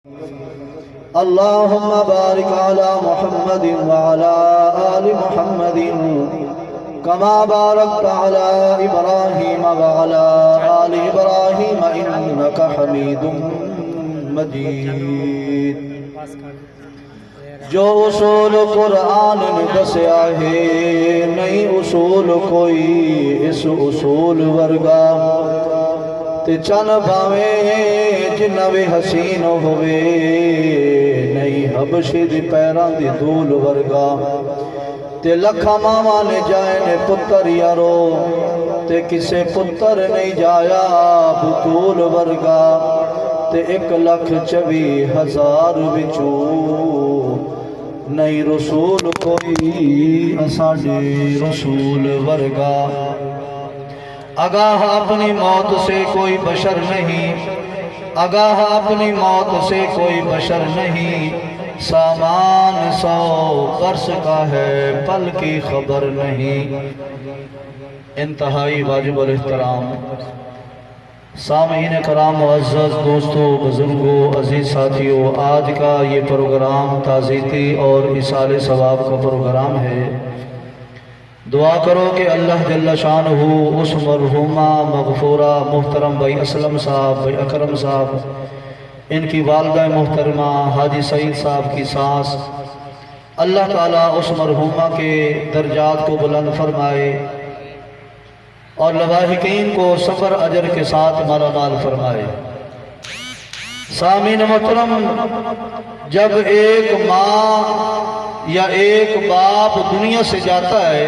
اللهم بارك على محمد وعلى آل محمد كما باركت على إبراهيم وعلى آل إبراهيم إنك حميد مجيد. جو اصول قرآن نے دسیا ہے نہیں اصول کوئی اس اصول ورگا تے چن بھاویں جنہ وی حسین ہوئے نہیں حبشی دی پیران دی دھول ورگا تے لکھا ماما نے جائے نے پتر یارو تے کسے پتر نہیں جایا بطول ورگا تے 1,24,000 بچو نہیں رسول کوئی اساڑے رسول ورگا. آگاہ اپنی موت سے کوئی بشر نہیں، آگاہ اپنی موت سے کوئی بشر نہیں، سامان 100 برس کا ہے پل کی خبر نہیں. انتہائی واجب الاحترام سامعین کرام، معزز دوستو، بزرگوں، عزیز ساتھیوں، آج کا یہ پروگرام تعزیتی اور اصال ثواب کا پروگرام ہے. دعا کرو کہ اللہ جل شانہ اس مرحومہ مغفورہ محترم بھائی اسلم صاحب، بھائی اکرم صاحب، ان کی والدہ محترمہ حاجی سعید صاحب کی سانس، اللہ تعالیٰ اس مرحومہ کے درجات کو بلند فرمائے اور لواحقین کو صبر اجر کے ساتھ مالا مال فرمائے. سامعین محترم، جب ایک ماں یا ایک باپ دنیا سے جاتا ہے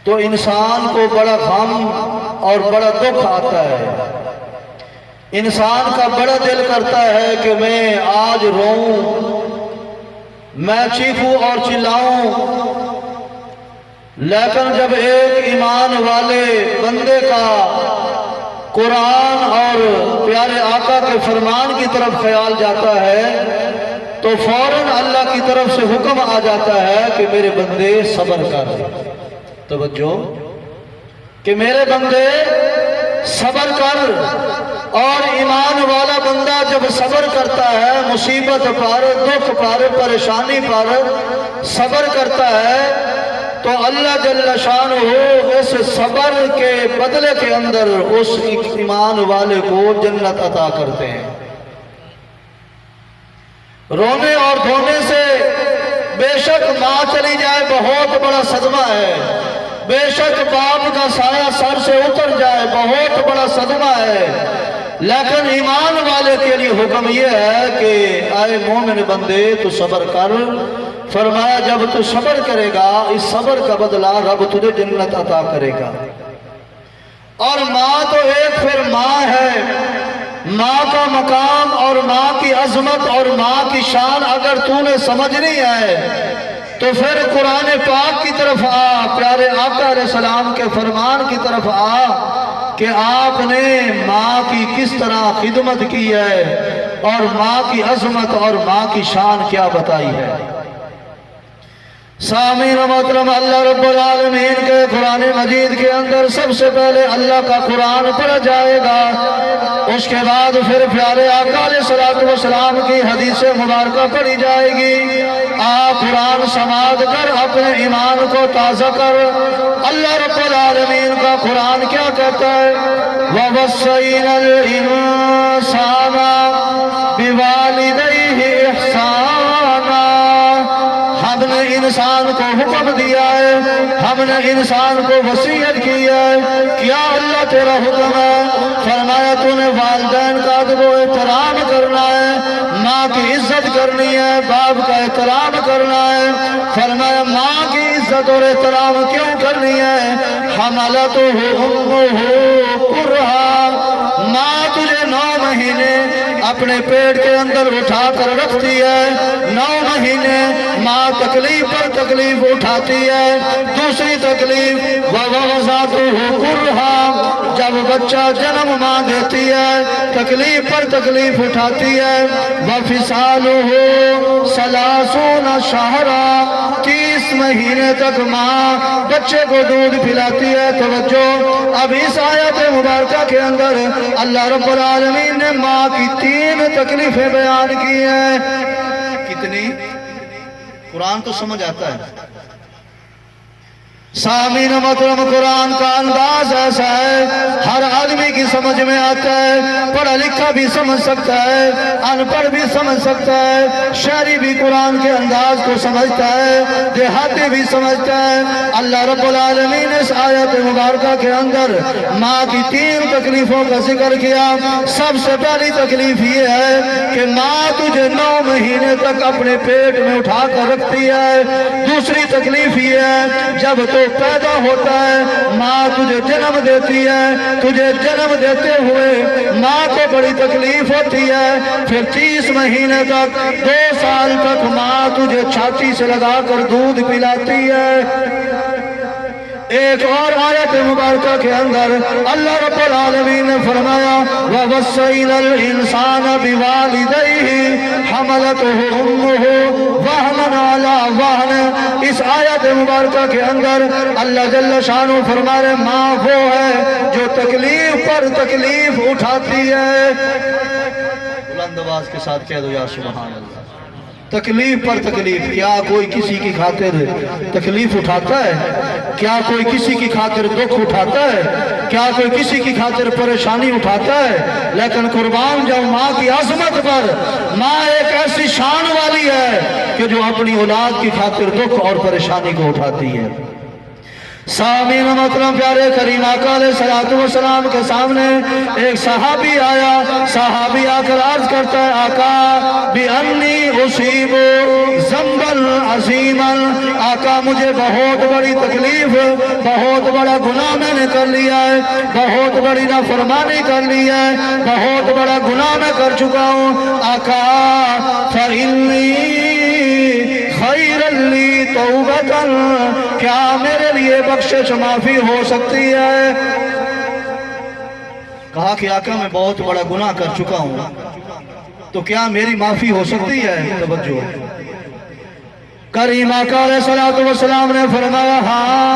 تو انسان کو بڑا غم اور بڑا دکھ آتا ہے. انسان کا بڑا دل کرتا ہے کہ میں آج روؤں، میں چیخوں اور چلاؤں، لیکن جب ایک ایمان والے بندے کا قرآن اور پیارے آقا کے فرمان کی طرف خیال جاتا ہے تو فوراً اللہ کی طرف سے حکم آ جاتا ہے کہ میرے بندے صبر کر. توجہ کہ میرے بندے صبر کر. اور ایمان والا بندہ جب صبر کرتا ہے، مصیبت پر، دکھ پر، پریشانی پر صبر کرتا ہے تو اللہ جل شانہ اس صبر کے بدلے کے اندر اس ایمان والے کو جنت عطا کرتے ہیں. رونے اور دھونے سے بے شک ماں چلی جائے بہت بڑا صدمہ ہے، بے شک باپ کا سایہ سر سے اتر جائے بہت بڑا صدمہ ہے، لیکن ایمان والے کے لیے حکم یہ ہے کہ اے مومن بندے تو صبر کر. فرمایا جب تو صبر کرے گا اس صبر کا بدلہ رب تجھے جنت عطا کرے گا. اور ماں تو ایک پھر ماں ہے، ماں کا مقام اور ماں کی عظمت اور ماں کی شان اگر تو نے سمجھنی ہے تو پھر قرآن پاک کی طرف آ، پیارے آقا علیہ السلام کے فرمان کی طرف آ کہ آپ نے ماں کی کس طرح خدمت کی ہے اور ماں کی عظمت اور ماں کی شان کیا بتائی ہے. سامعین محترم، اللہ رب العالمین کے قرآن مجید کے اندر سب سے پہلے اللہ کا قرآن پڑھا جائے گا، اس کے بعد پھر پیارے آقا علیہ السلام کی حدیث مبارکہ پڑھی جائے گی. آپ قرآن سماعت کر اپنے ایمان کو تازہ کر. اللہ رب العالمین کا قرآن کیا کہتا ہے؟ وَوَصَّيْنَا الْإِنسَانَ بِوَالِدَيْهِ إِحْسَانًا. ہم نے انسان کو حکم دیا ہے، ہم نے انسان کو وصیت کی ہے. کیا اللہ تیرا حکم ہے؟ فرمایا تو نے والدین کا ادب و احترام کرنا ہے، ماں کی عزت کرنی ہے، باپ کا احترام کرنا ہے. فرمایا ماں کی عزت اور احترام کیوں کرنی ہے؟ حملتہ امہ کرہا، ماں تجھے 9 مہینے اپنے پیٹ کے اندر اٹھا کر رکھتی ہے. 9 مہینے ماں تکلیف پر تکلیف اٹھاتی ہے. دوسری تکلیف وَوَضَعْتُهُ كُرْهًا، جب بچہ جنم ماں دیتی ہے تکلیف پر تکلیف اٹھاتی ہے. وَفِصَالُهُ 30 شَهْرًا، 30 مہینے تک ماں بچے کو دودھ پلاتی ہے. توجہ، اب اس آیت مبارکہ کے اندر اللہ رب العالمین نے نے ماں کی 3 تکلیفیں بیان کی ہیں. کتنی؟ قرآن تو سمجھ آتا ہے. سامعین محترم، قرآن کا انداز ایسا ہے ہر آدمی کی سمجھ میں آتا ہے. پڑھا لکھا بھی سمجھ سکتا ہے، ان پڑھ بھی سمجھ سکتا ہے، شہری بھی قرآن کے انداز کو سمجھتا ہے، دیہاتی بھی سمجھتا ہے. اللہ رب العالمین نے اس آیت مبارکہ کے اندر ماں کی 3 تکلیفوں کا ذکر کیا. سب سے پہلی تکلیف یہ ہے کہ ماں تجھے 9 مہینے تک اپنے پیٹ میں اٹھا کر رکھتی ہے. دوسری تکلیف یہ ہے جب تو پیدا ہوتا ہے ماں تجھے جنم دیتی ہے. تجھے جنم دیتے ہوئے ماں کو بڑی تکلیف ہوتی ہے. پھر 30 مہینے تک 2 سال تک ماں تجھے چھاتی سے لگا کر دودھ پلاتی ہے. ایک اور آیت مبارکہ کے اندر اللہ رب العالمین نے فرمایا وَوَصَّيْنَا الْإِنسَانَ بِوَالِدَيْهِ حَمَلَتْهُ أُمُّهُ وَهْنًا عَلَى وَهْنٍ. اس آیت مبارکہ کے اندر اللہ جل شانہ فرما رہے ماں وہ ہے جو تکلیف پر تکلیف اٹھاتی ہے. بلند آواز کے ساتھ کہہ دو یا سبحان اللہ. تکلیف پر تکلیف. کیا کوئی کسی کی خاطر تکلیف اٹھاتا ہے؟ کیا کوئی کسی کی خاطر دکھ اٹھاتا ہے؟ کیا کوئی کسی کی خاطر پریشانی اٹھاتا ہے؟ لیکن قربان جاؤں ماں کی عظمت پر. ماں ایک ایسی شان والی ہے کہ جو اپنی اولاد کی خاطر دکھ اور پریشانی کو اٹھاتی ہے. سامعین محترم، پیارے کریم آقا علیہ السلام کے سامنے ایک صحابی آیا. صحابی آ کر عرض کرتا ہے آقا بِأَنِّي أُصِيبُ ذَنْبًا عَظِيمًا. آقا مجھے بہت بڑی تکلیف، بہت بڑا گناہ میں نے کر لیا ہے، بہت بڑی نافرمانی کر لی ہے، بہت بڑا گناہ میں کر چکا ہوں. آقا فَإِنِّي خَيْرًا لِّي تَوْبَةً. کیا میرے لیے بخشش معافی ہو سکتی ہے؟ کہا کہ آقا میں بہت بڑا گناہ کر چکا ہوں تو کیا میری معافی ہو سکتی ہے؟ توجہ. کریم آقا علیہ السلام نے فرمایا ہاں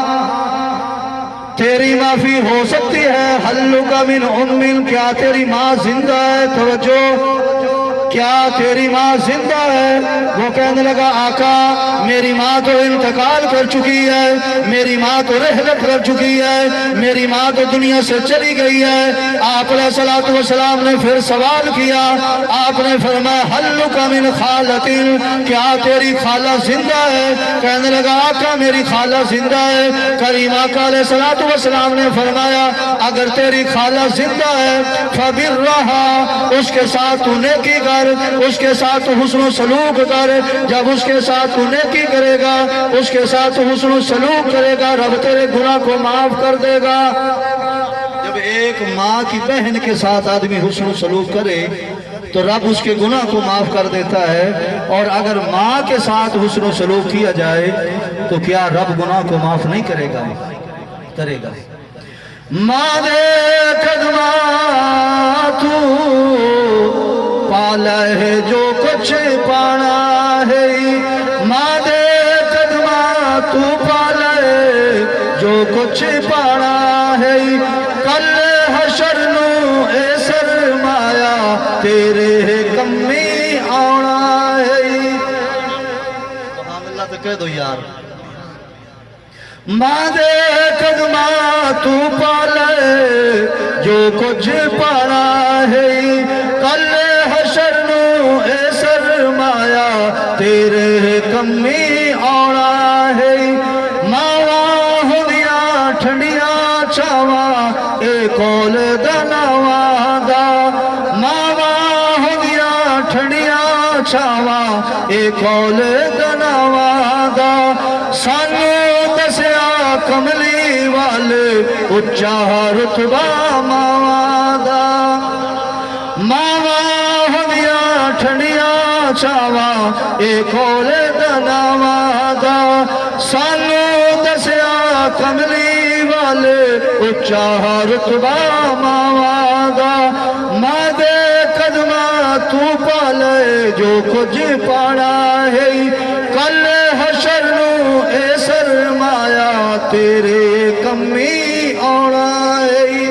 تیری معافی ہو سکتی ہے. هل لك من أم. کیا تیری ماں زندہ ہے؟ توجہ. کیا تیری ماں زندہ ہے؟ وہ کہنے لگا آقا میری ماں تو انتقال کر چکی ہے، میری ماں تو رحلت کر چکی ہے، میری ماں تو دنیا سے چلی گئی ہے. آپ علیہ السلام نے پھر سوال کیا. آپ نے فرمایا هل لك من خالة. کیا تیری خالہ زندہ ہے؟ کہنے لگا آقا میری خالہ زندہ ہے. کریم آقا علیہ السلام نے فرمایا اگر تیری خالہ زندہ ہے فبرها. اس کے ساتھ تو نیکی کر، اس کے ساتھ حسن و سلوک کر. جب اس کے ساتھ تو نیکی کرے گا، اس کے ساتھ حسن و سلوک کرے گا، رب تیرے گناہ کو معاف کر دے گا. جب ایک ماں کی بہن کے ساتھ آدمی حسن و سلوک کرے تو رب اس کے گناہ کو معاف کر دیتا ہے. اور اگر ماں کے ساتھ حسن و سلوک کیا جائے تو کیا رب گناہ کو معاف نہیں کرے گا؟ کرے گا. ماں دے قدماں تو پالا ہے جو کچھ پانا ہے. ماں دے قدماں تو پالا ہے جو کچھ پانا ہے. کل حشر نو اے سرمایا تیرے کمی آنا ہے. سبحان اللہ تو کہہ دو یار. ماں دے قدماں تو پالے جو کچھ پانا ہے. کل حشر نو اے سرمایا تیرے کمی آنا ہے. ماواں ہوندیاں ٹھنڈیاں چھاواں اے کول دناواں دا. ماواں ہوندیاں ٹھنڈیاں چھاواں اے کول دناواں دا. سانو دسیا کملی والے اچا رتبہ ماواں دا. ماواں ہوندیاں ٹھنڈیاں چھاواں اے کول دناواں دا. سانو دسیا کملی والے اچا رتبہ ماواں دا. ماں دے قدماں تو پالے جو کچھ پانا ہے. کل حشر نو اے سرمایا تیرے کمی آنا ہے.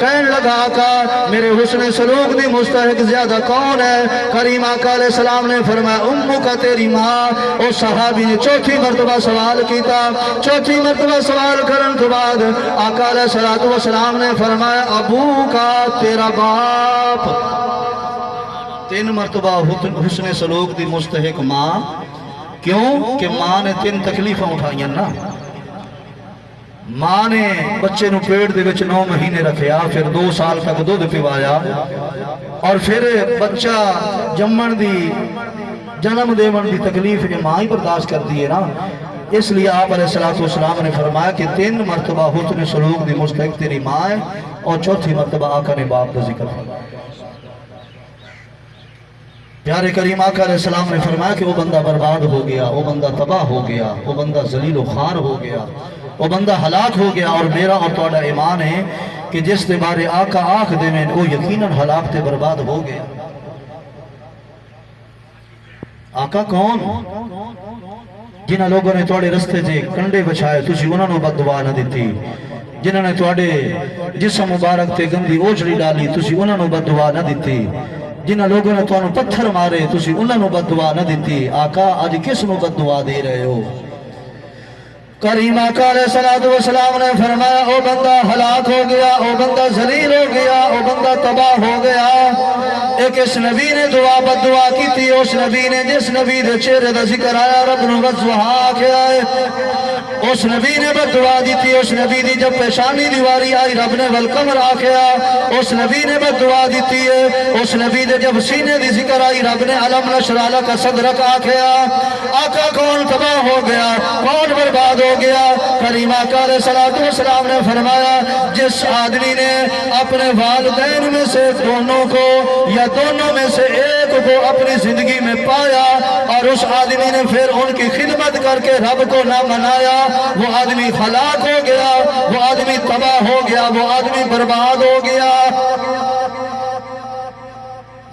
کہنے لگا آقا میرے حسن سلوک دی مستحق زیادہ کون ہے؟ کریم آقا علیہ السلام نے فرمایا امو کا تیری ماں۔ اس صحابی نے چوتھی مرتبہ سوال کیتا، چوتھی مرتبہ سوال کرن تو بعد آقا علیہ السلام نے فرمایا ابو کا تیرا باپ۔ 3 مرتبہ حسن سلوک دی مستحق ماں، کیوں کہ ماں نے 3 تکلیفیں اٹھائیں نا۔ ماں نے بچے نو پیٹ دے وچ 9 مہینے رکھیا، پھر 2 سال تک دودھ پیوایا، اور پھر بچہ جنم دیون دی تکلیف یہ ماں ہی برداشت کر دی ہے نا۔ اس لیے آپ علیہ السلام نے فرمایا کہ 3 مرتبہ حسن سلوک دی مستحق تیری ماں ہے، اور چوتھی مرتبہ آقا نے باپ کا ذکر فرمایا۔ پیارے کریم آقا علیہ السلام نے فرمایا کہ وہ بندہ برباد ہو گیا، وہ بندہ تباہ ہو گیا، وہ بندہ ذلیل و خوار ہو گیا، وہ بندہ ہلاک ہو گیا، اور میرا اور تہاڈا ایمان ہے کہ جس دے بارے آقا آکھ دے میں وہ یقیناً ہلاک تے برباد ہو گیا۔ آقا کون؟ جنہاں لوگوں نے تہاڈے رستے تے کنڈے بچھائے تسی انہاں نوں بد دعا نہ دتی، جنہاں نے تہاڈے جسم مبارک تے گندی اوجڑی ڈالی تسی انہاں نوں بد دعا نہ دتی، جنہاں لوگوں نے تانوں پتھر مارے تسی انہاں نوں بد دعا نہ دتی۔ آقا اج کس نوں بد دعا دے رہے ہو؟ کریم آقا علیہ السلام نے فرمایا او بندہ ہلاک ہو گیا، او بندہ ذلیل ہو گیا، او بندہ تباہ ہو گیا۔ ایک اس نبی نے بد دعا کی تھی، اس نبی نے جس نبی دے چہرے دا ذکر آیا رب نو وضحا کیا ہے، اس نبی نے بد دعا دی تھی۔ اس نبی دی جب پیشانی دیواری آئی رب نے والقمر آکھیا، اس نبی نے بد دعا دی تھی۔ اس نبی دے جب سینے دی ذکر آئی رب نے علم نشرح لک صدرک آکھیا۔ آقا کون تباہ ہو گیا، کون برباد ہو گیا؟ کریم آقا علیہ السلام نے فرمایا جس آدمی نے اپنے والدین میں سے دونوں کو یا دونوں میں سے ایک کو اپنی زندگی میں پایا، اور اس آدمی نے پھر ان کی خدمت کر کے رب کو نہ منایا، وہ آدمی ہلاک ہو گیا، وہ آدمی تباہ ہو گیا، وہ آدمی برباد ہو گیا۔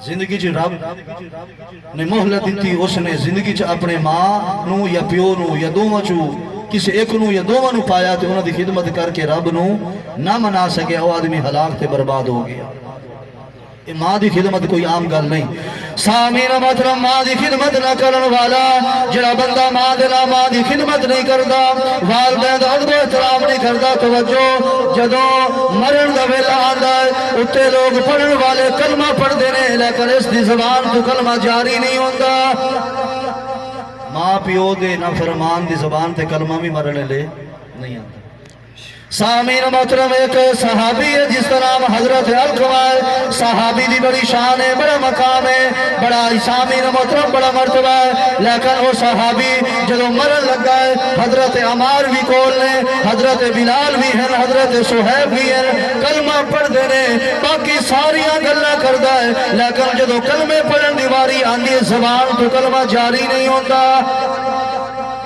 زندگی چ رب نے مہلت دیتی، اس نے زندگی چ اپنے ماں نو یا پیو نو یا دوواں چوں کسی ایک نو یا دوواں نو پایا تے انہاں دی خدمت کر کے رب نو نہ منا سکیا، وہ آدمی ہلاک تے برباد ہو گیا۔ یہ ماں دی خدمت کوئی عام گل نہیں۔ سامین محترم، ماں دی خدمت نہ کرن والا جڑا بندہ ماں دی خدمت نہیں کردا، والدین دا ادب و احترام نہیں کردا، توجہ جدوں مرن دا ویلا آندا ہے اتے لوگ پڑھن والے کلمہ پڑھ دے نے، لیکن اس دی زبان تو کلمہ جاری نہیں ہوندا۔ ماں پیو دے نہ فرمان دی زبان تے کلمہ بھی مرنے لے نہیں آتا۔ سامین محترم، ایک صحابی ہے جس کا نام حضرت علقمہ ہے، صحابی دی بڑی شان ہے، بڑا مقام ہے، بڑا سامین محترم بڑا مرتبہ ہے، لیکن وہ صحابی جدو مرن لگا ہے حضرت عمار بھی کول نے، حضرت بلال بھی ہیں، حضرت صہیب بھی ہیں، کلمہ پڑھ دینے باقی ساریاں گلہ کردہ ہے، لیکن جدو کلمے پڑھن دیواری آندھی زبان تو کلمہ جاری نہیں ہوتا۔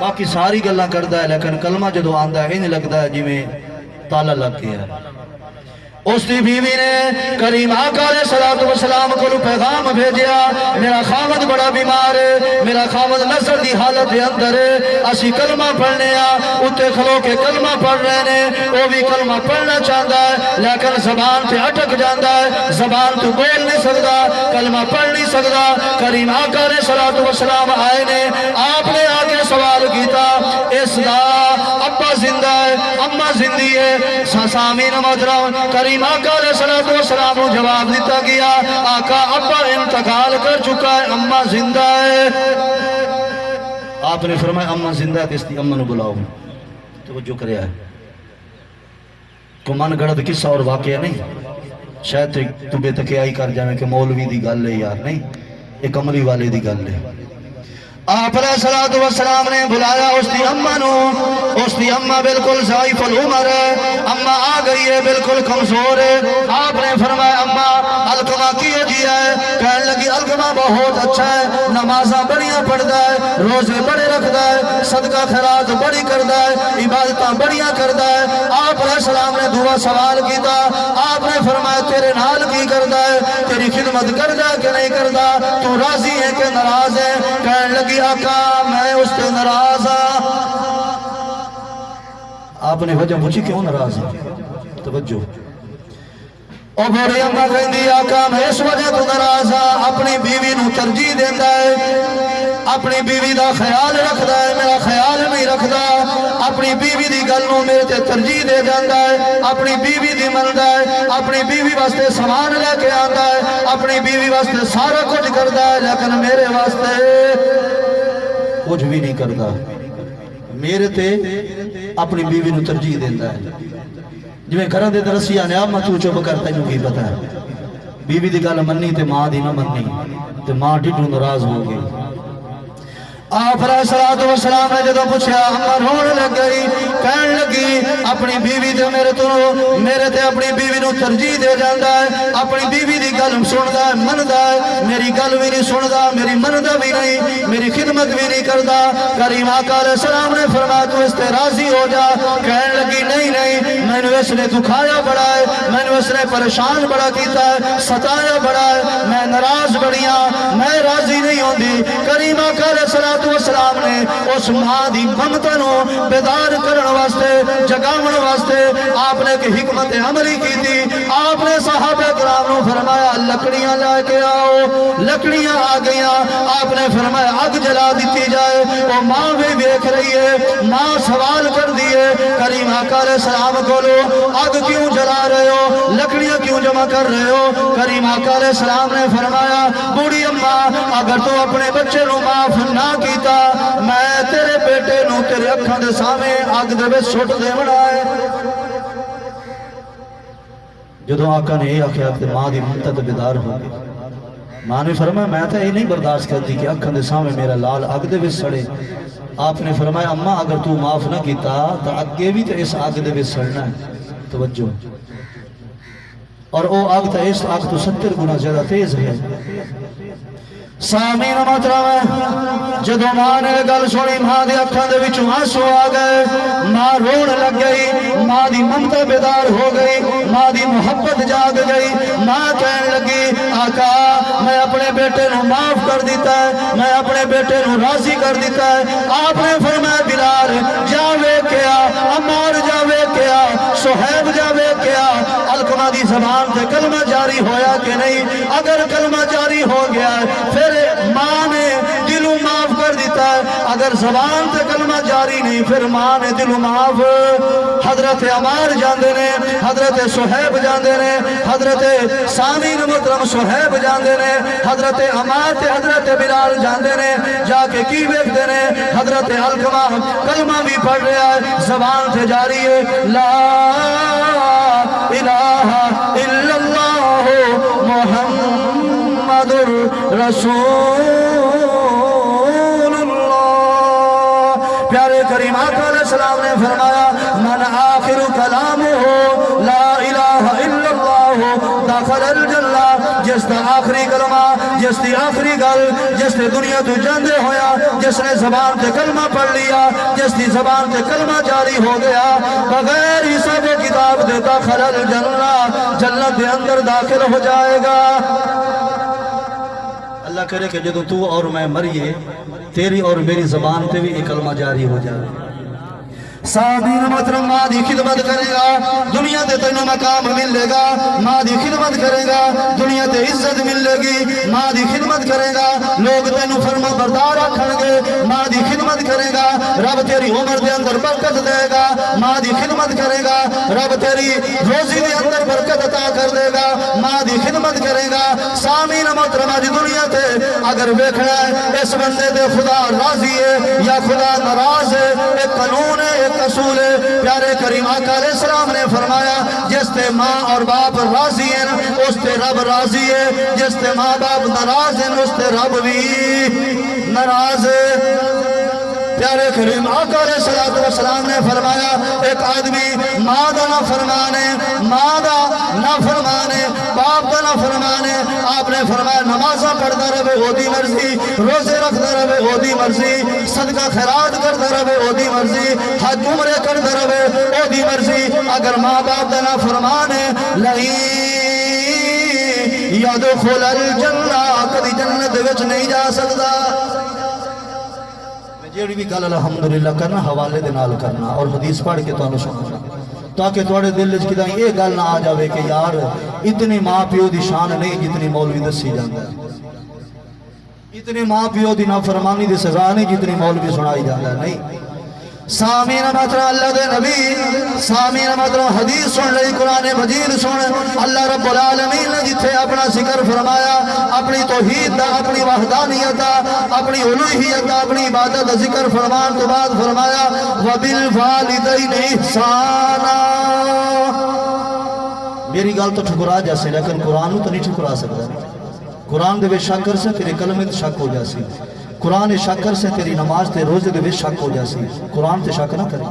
باقی ساری گلہ کردہ ہے لیکن کلمہ جدو آندہ ہے انہیں لگتا ہے جی میں تالا لگ گیا۔ اس دی بیوی نے کریم آقا علیہ السلام کو پیغام بھیجیا، میرا خامد بڑا بیمار ہے، میرا خامد نظر دی حالت دے اندر ہے، اسی کلمہ پڑھنے اتے کھلو کے کلمہ پڑھ رہے ہیں، وہ بھی کلمہ پڑھنا چاہتا ہے لیکن زبان تے اٹک جاندہ ہے، زبان تو بول نہیں سکتا، کلمہ پڑھ نہیں سکتا۔ کریم آقا علیہ السلام آئے نے، آپ نے آگے سوال کیتا، اس دا ابا زندہ ہے، اماں زندی ہے؟ سامین محترم، کریم آقا علیہ السلام کو جواب دیتا گیا، آقا ابا انتقال کر چکا ہے، اماں زندہ ہے۔ آپ نے فرمایا اماں زندہ ہے، اس دی اماں نو بلاؤ۔ توجہ کریا ہے، کو من گڑت قصہ اور واقعہ نہیں، شاید تو بے تکیائی کر جائے کہ مولوی دی گل ہے یار، نہیں، ایک عملی والے دی گل ہے۔ آپ علیہ السلام نے بلایا اس دی اماں نو، اس دی اماں بالکل ضعیف العمر ہے، اماں آ گئی ہے بالکل کمزور ہے۔ آپ نے فرمایا اماں علقمہ کیوں جیا ہے؟ کہنے لگی علقمہ بہت اچھا ہے، نمازاں بڑیاں پڑھدا ہے، روزے بڑے رکھدا ہے، صدقہ خیرات بڑی کردا ہے، عبادتاں بڑیاں کردا ہے۔ آپ علیہ السلام نے دعا سوال کیتا، آپ نے فرمایا تیرے نال کی کردا ہے، تیری خدمت کردا کہ نہیں کردا، تو راضی ہے کہ ناراض ہے؟ کہنے لگی آقا میں اس سے ناراض ہوں۔ آپ نے وجہ پوچھی کیوں ناراض ہے؟ توجہ اور بڑی اماں کہندی آقا میں اس وجہ تو ناراض ہاں اپنی بیوی نو ترجیح دیندا ہے اپنی بیوی دا خیال رکھدا ہے میرا خیال نہیں رکھدا اپنی بیوی دی گل نو میرے تے ترجیح دے جاندا ہے اپنی بیوی دی مندا ہے اپنی بیوی واسطے سامان لے کے آندا ہے اپنی بیوی واسطے سارا کچھ کردا ہے لیکن میرے واسطے کچھ بھی نہیں کردا میرے تے اپنی بیوی نو ترجیح دیندا ہے جو میں گھران دے درسیاں نے آپ تو چوب کرتا ہے بھی پتا ہے بیوی دی گل مننی تے ماں دی نہ مننی تے ماں ڈھڈو ناراض ہو گئی آپ علیہ السلام نے جدو پوچھا اماں رون لگ گئی کہن لگی اپنی بیوی تے میرے تے اپنی بیوی نو ترجیح دے جاندا ہے اپنی بیوی دی گل سندا ہے مندا ہے میری گل بھی نہیں سندا میری مندا بھی نہیں میری خدمت بھی نہیں کردا کریم آقا علیہ السلام نے فرمایا تو اس تے راضی ہو جا کہن لگی نہیں میں نے اس نے دکھایا بڑا ہے میں نے اس نے پریشان بڑا کیتا ہے ستایا بڑا ہے میں ناراض بڑیاں میں راضی نہیں ہوندی کریم آقا علیہ السلام نے اس ماں دی ممتا نو بیدار کرن واسطے جگاون واسطے آپ نے ایک حکمت عملی کی تھی آپ نے صحابہ کرام نو فرمایا لکڑیاں لا کے آؤ لکڑیاں آ گئیاں آپ نے فرمایا آگ جلا دیتی جائے وہ ماں بھی دیکھ رہی ہے ماں سوال کر دیئے کریم آقا علیہ السلام کولو آگ کیوں جلا رہے ہو لکڑیاں کیوں جمع کر رہے ہو کریم آقا علیہ السلام نے فرمایا بوڑھی اماں اگر تو اپنے بچے نو معاف نہ کیتا میں تیرے بیٹے نو تیرے اکھاں دے سامنے آگ دے وچ سٹ دیونا ہے جدوں آقا نے یہ آخیا کہ ماں دی منتا تے بیدار ہو گئی ماں نے فرمایا میں تو یہ نہیں برداشت کرتی کہ اکھاں دے سامنے میرا لال آگ دے وچ سڑے آپ نے فرمایا اماں اگر تو معاف نہ کیتا تو اگے بھی تو اس آگ دے وچ سڑنا ہے توجہ اور او آگ تا اس آگ تو 70 گنا زیادہ تیز ہے سامین محترم جدو ماں نے گل سنی ماں دی اکھاں دے وچوں آنسو آ گئے ماں رون لگ گئی ماں دی ممتا بیدار ہو گئی ماں دی محبت جاگ گئی ماں کہنے لگی آقا میں اپنے بیٹے نو معاف کر دیتا ہے میں اپنے بیٹے نو راضی کر دیتا ہے آپ نے فرمایا بلال جاوے کیا عمار جاوے کیا صہیب جاوے کیا علقمہ دی زبان سے کلمہ جاری ہویا کہ نہیں اگر کلمہ جاری ہو گیا ہے پھر ماں نے دلوں معاف کر دیتا ہے اگر زبان سے کلمہ جاری نہیں پھر ماں نے دلوں معاف حضرت عمار جاندے نے حضرت صہیب جاندے نے حضرت سامین محترم صہیب جاندے نے حضرت عمار تے حضرت بلال جاندے نے جا کے کی ویکھدے نے حضرت علقمہ کلمہ بھی پڑھ رہا ہے زبان سے جاری ہے لا الہ الا اللہ محمد رسول اللہ پیارے کریم آقا علیہ السلام نے فرمایا من آخر کلام ہو لا الہ الا اللہ داخل الجنہ جس دا آخری کلمہ جس دی آخری گل جس نے دنیا تو جاندے ہویا جس نے زبان تے کلمہ پڑھ لیا جس دی زبان تے کلمہ جاری ہو گیا بغیر حساب کتاب دے داخل الجنہ جنت دے اندر داخل ہو جائے گا اللہ کرے کہ جدو تو اور میں مریے تیری اور میری زبان پہ بھی ایک کلمہ جاری ہو جائے سامین محترم ماں دی خدمت کرے گا دنیا تے تینوں مقام ملے گا ماں دی خدمت کرے گا دنیا تے عزت ملے گی ماں دی خدمت کرے گا لوگ تینوں فرما بردار رکھن گے ماں دی خدمت کرے گا رب تیری عمر دے اندر برکت دے گا ماں دی خدمت کرے گا رب تیری روزی دے اندر برکت عطا کر دے گا ماں دی خدمت کرے گا سامین محترم آج دنیا تے اگر ویکھنا ہے اس بندے تے خدا راضی ہے یا خدا ناراض ہے ایک قانون ہے ایک اصول ہے پیارے کریم آقا علیہ السلام نے فرمایا جس تے ماں اور باپ راضی ہیں اس تے رب راضی ہے جس تے ماں باپ ناراض ہیں اس تے رب بھی ناراض ہے پیارے کریم آقا علیہ السلام نے فرمایا ایک آدمی ماں دا نہ فرمانے ماں دا نہ فرمانے باپ دا نہ فرمانے آپ نے فرمایا نمازہ پڑھتا رہے او دی مرضی روزے رکھتا رہے او دی مرضی صدقہ خیرات کرتا رہے او دی مرضی حج عمرے کرتا رہے او دی مرضی اگر ماں باپ دا نہ فرمانے لئی یدخل الجنہ کدی جنت وچ نہیں جا سکتا جیڑی بھی گل الحمدللہ کرنا حوالے دے نال کرنا اور حدیث پڑھ کے تانوں سنانا تاکہ تھوڑے دل وچ کدی یہ گل نہ آ جاوے کہ یار اتنی ماں پیو دی شان نہیں جتنی مولوی دسی جاندا ہے، اتنی ماں پیو دی نافرمانی دی سزا نہیں جتنی مولوی سنائی جاندا ہے۔ نہیں، سامین مطرح اللہ دے نبی، سامین مطرح حدیث سن لئی، قرآن مجید سن۔ اللہ رب العالمین نے جتھے اپنا ذکر فرمایا، اپنی توحید دا، اپنی وحدانیت دا، اپنی الوہیت دا، اپنی عبادت دا ذکر فرمان تو بعد فرمایا وَبِالْوَالِدَيْنِ إِحْسَانًا۔ میری گل تو ٹھکرا جاسی لیکن قرآن تو نہیں ٹھکرا سکتا۔ قرآن دے شک کر سے تیرے کلمے تے شک ہو جاسی، قرآن شک کر سے تیری نماز تے روزے دے شک ہو جاسی، قرآن تے شک نہ کرے۔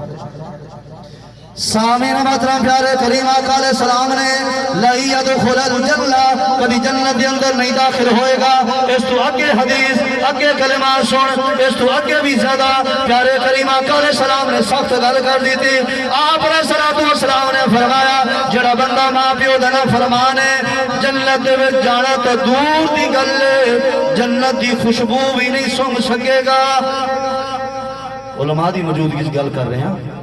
سامین محترم پیارے کریم آقا علیہ السلام نے لَن يَدْخُلَ الْجَنَّةَ، کبھی جنت دے اندر نہیں داخل ہوئے گا۔ اس تو آگے حدیث، آگے کلمات سن، اس تو آگے بھی زیادہ پیارے کریم آقا علیہ السلام نے سخت گل کر دی تھی۔ آپ علیہ السلام نے فرمایا جڑا بندہ ماں پیو دا نافرمان ہے جنت دے وچ جانا تو دور دی گل ہے، جنت دی خوشبو بھی نہیں سونگ سکے گا۔ علماء دی موجودگی سے گل کر رہے ہیں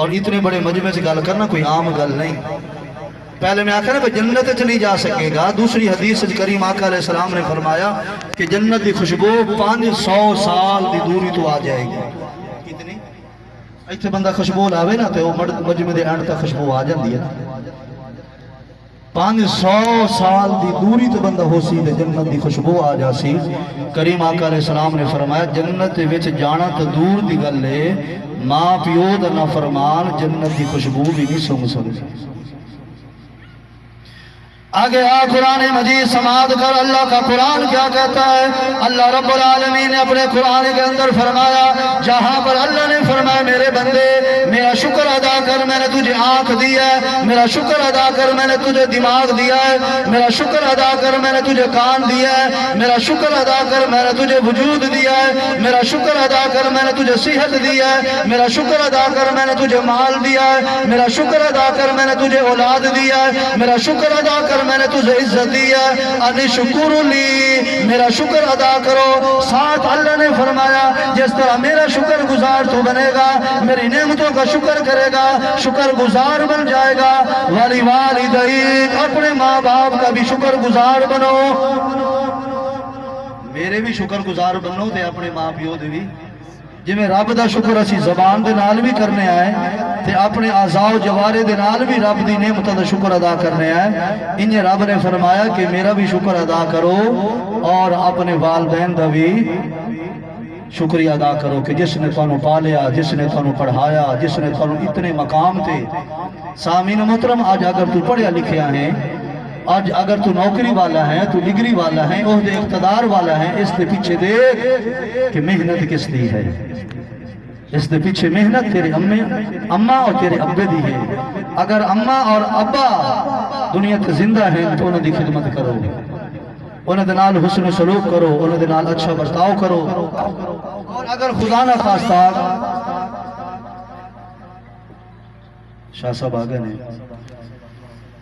اور اتنے بڑے مجمع سے گل کرنا کوئی عام گل نہیں۔ پہلے میں آکھا نا کہ جنت چ نہیں جا سکے گا، دوسری حدیث کریم آقا علیہ السلام نے فرمایا کہ جنت دی خوشبو 500 سال دی دوری تو آ جائے گی۔ کتنی؟ ایتھے بندہ خوشبو لاوے نا تو مجمع دے اینڈ تک خوشبو آ جاندی ہے۔ 500 سال دی دوری تو بندہ ہو سی جنت دی خوشبو آ جاسی۔ کریم آقا علیہ السلام نے فرمایا جنت وچ جانا تو دور دی گل ہے، ماں پیو دا نافرمان جنت دی خوشبو بھی نہیں سونگ سکتے۔ آگے قرآن مجید سماعت کر اللہ کا قرآن کیا کہتا ہے۔ اللہ رب العالمین نے اپنے قرآن کے اندر فرمایا، جہاں پر اللہ نے فرمایا میرے بندے میرا شکر ادا کر، میں نے تجھے آنکھ دی ہے، میرا شکر ادا کر میں نے تجھے دماغ دیا ہے، میرا شکر ادا کر میں نے تجھے کان دیا ہے، میرا شکر ادا کر میں نے تجھے وجود دیا ہے، میرا شکر ادا کر میں نے تجھے صحت دیا ہے، میرا شکر ادا کر میں نے تجھے مال دیا ہے، میرا شکر ادا کر میں نے تجھے اولاد دیا ہے، میرا شکر ادا کر میں نے تجھے عزت دیا ہے، انشکر لی، میرا شکر ادا کرو۔ ساتھ اللہ نے فرمایا جس طرح میرا شکر گزار تو بنے گا، میری نعمتوں کا شکر کرے گا، شکر گزار بن جائے گا۔ والی والدیک، اپنے ماں باپ کا بھی شکر گزار بنو۔ میرے بھی شکر گزار بنو تے اپنے ماں پیو دے بھی، جی میں رب دا شکر اسی زبان دے نال بھی کرنے آئے تے اپنے اعضاء و جوارے دے نال بھی رب دی نعمتوں دا شکر ادا کرنے آئے۔ انہیں رب نے فرمایا کہ میرا بھی شکر ادا کرو اور اپنے والدین دا بھی شکریہ ادا کرو کہ جس نے تانوں پالیا، جس نے تانوں پڑھایا، جس نے تانوں اتنے مقام تے۔ سامعین محترم، آج اگر تو پڑھیا لکھیا ہے، آج اگر تو نوکری والا ہے، تو ڈگری والا ہے، عہدے اقتدار والا ہے، اس دے پیچھے دیکھ کہ محنت کس دی ہے۔ اس دے پیچھے محنت تیرے اماں اور تیرے ابے دی ہے۔ اگر اماں اور ابا دنیا کے زندہ ہیں تو انہوں دی خدمت کرو، انہوں دے نال حسن سلوک کرو، انہوں دے نال اچھا برتاؤ کرو۔ اور اگر خدا نہ خواستہ شاہ صاحب آگے نے